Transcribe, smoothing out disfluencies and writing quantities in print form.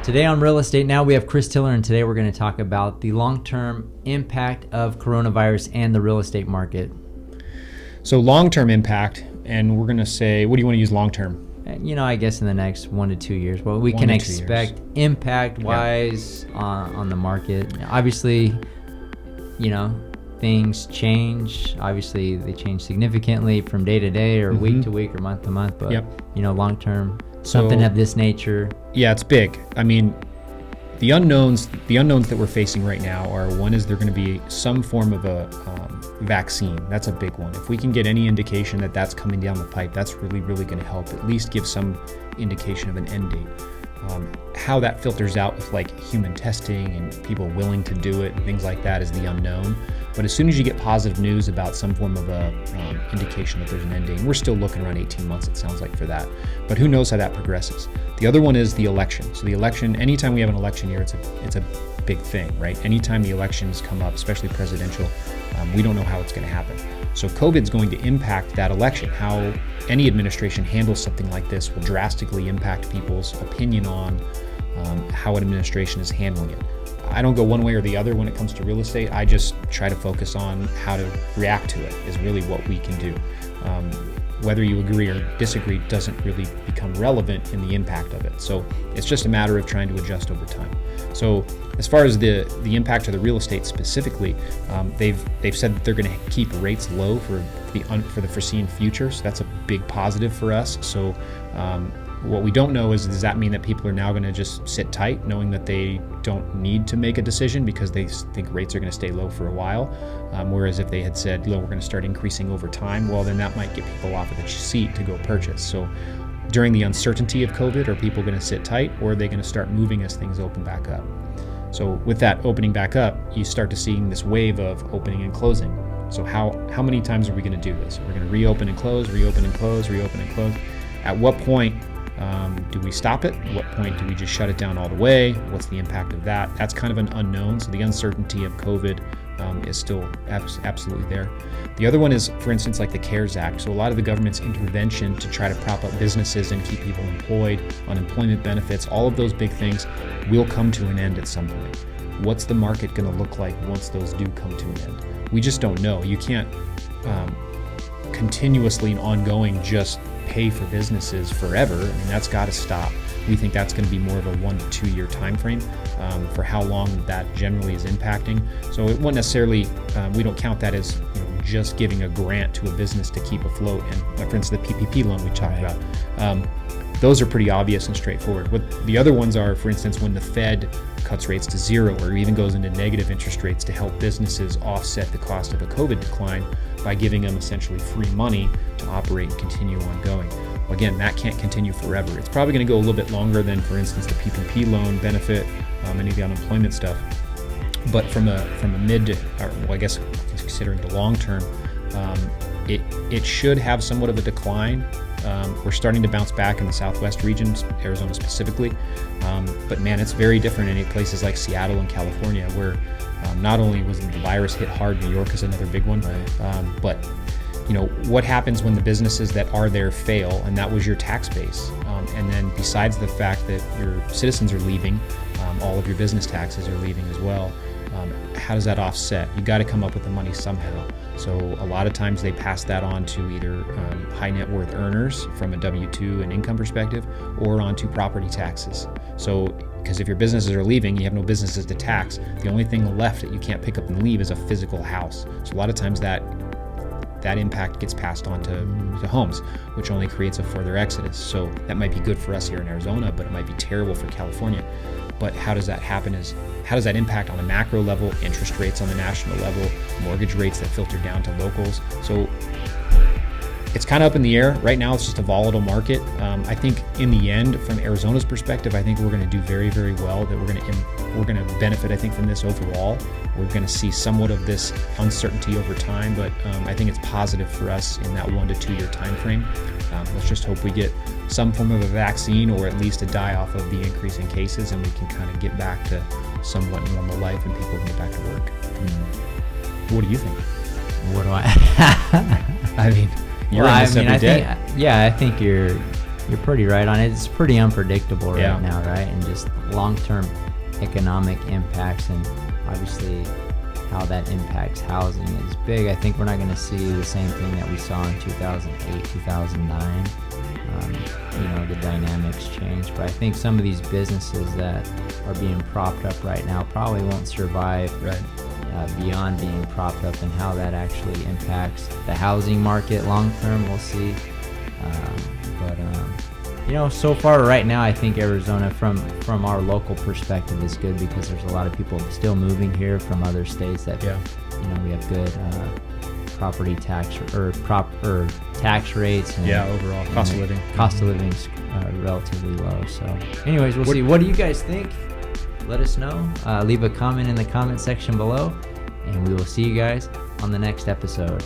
Today on Real Estate Now, we have Chris Tiller, and today we're going to talk about the long-term impact of coronavirus and the real estate market. So long-term impact, and we're going to say, what do you want to use long-term? I guess in the next 1 to 2 years, what we can expect impact-wise on the market. Obviously, things change. Obviously, they change significantly from day to day or week to week or month to month, but, long-term, something of this nature. Yeah, it's big. I mean, the unknowns that we're facing right now are, one is there going to be some form of a vaccine. That's a big one. If we can get any indication that that's coming down the pipe, that's really, really going to help at least give some indication of an end date. How that filters out with like human testing and people willing to do it and things like that is the unknown. But as soon as you get positive news about some form of a indication that there's an end date, and we're still looking around 18 months, it sounds like, for that. But who knows how that progresses. The other one is the election. So the election, anytime we have an election year, it's a big thing, right? Anytime the elections come up, especially presidential, we don't know how it's going to happen. So COVID's going to impact that election. How any administration handles something like this will drastically impact people's opinion on how an administration is handling it. I don't go one way or the other when it comes to real estate. I just try to focus on how to react to it is really what we can do. Whether you agree or disagree doesn't really become relevant in the impact of it. So it's just a matter of trying to adjust over time. So as far as the impact of the real estate specifically, they've said that they're going to keep rates low for the foreseen future. So that's a big positive for us. So what we don't know is, does that mean that people are now going to just sit tight, knowing that they don't need to make a decision because they think rates are going to stay low for a while? Whereas if they had said, we're going to start increasing over time, well, then that might get people off of the seat to go purchase. So during the uncertainty of COVID, are people going to sit tight, or are they going to start moving as things open back up? So with that opening back up, you start to seeing this wave of opening and closing. So how many times are we going to do this? We're going to reopen and close, reopen and close, reopen and close. At what point do we stop it? At what point do we just shut it down all the way? What's the impact of that? That's kind of an unknown. So the uncertainty of COVID is still absolutely there. The other one is, for instance, like the CARES Act. So a lot of the government's intervention to try to prop up businesses and keep people employed, unemployment benefits, all of those big things will come to an end at some point. What's the market going to look like once those do come to an end? We just don't know. You can't continuously and ongoing just pay for businesses forever. I mean, that's got to stop. We think that's going to be more of a 1 to 2 year time frame for how long that generally is impacting. So it won't necessarily, we don't count that as just giving a grant to a business to keep afloat. And for instance, the PPP loan we talked about, those are pretty obvious and straightforward. What the other ones are, for instance, when the Fed cuts rates to zero or even goes into negative interest rates to help businesses offset the cost of a COVID decline by giving them essentially free money to operate and continue ongoing. Again, that can't continue forever. It's probably going to go a little bit longer than, for instance, the PPP loan benefit, any of the unemployment stuff. But from a mid to, or well, I guess considering the long term, it should have somewhat of a decline. We're starting to bounce back in the Southwest regions, Arizona specifically. But man, it's very different in places like Seattle and California, where not only was the virus hit hard, New York is another big one, but what happens when the businesses that are there fail, and that was your tax base. And then besides the fact that your citizens are leaving, all of your business taxes are leaving as well. How does that offset? You got to come up with the money somehow. So a lot of times they pass that on to either high net worth earners from a W-2 and income perspective, or onto property taxes. So because if your businesses are leaving, you have no businesses to tax. The only thing left that you can't pick up and leave is a physical house. So a lot of times that impact gets passed on to homes, which only creates a further exodus. So that might be good for us here in Arizona, but it might be terrible for California. But how does that happen how does that impact on a macro level, interest rates on the national level, mortgage rates that filter down to locals? So it's kind of up in the air. Right now, it's just a volatile market. I think in the end, from Arizona's perspective, I think we're going to do very, very well. That we're going to benefit, I think, from this overall. We're going to see somewhat of this uncertainty over time, but I think it's positive for us in that 1 to 2 year time frame. Let's just hope we get some form of a vaccine, or at least a die off of the increase in cases, and we can kind of get back to somewhat normal life and people can get back to work. What do you think? What do I? I mean, you're in this every day. I think you're You're pretty right on it. It's pretty unpredictable right Yeah. now, right? And just long-term economic impacts, and obviously how that impacts housing is big. I think we're not going to see the same thing that we saw in 2008, 2009. The dynamics change, but I think some of these businesses that are being propped up right now probably won't survive beyond being propped up, and how that actually impacts the housing market long term, we'll see. So far right now, I think Arizona from our local perspective is good, because there's a lot of people still moving here from other states that we have good property tax or tax rates, and overall cost of living. Cost of living's relatively low. So anyways, we'll see. What do you guys think? Let us know. Leave a comment in the comment section below, and we will see you guys on the next episode.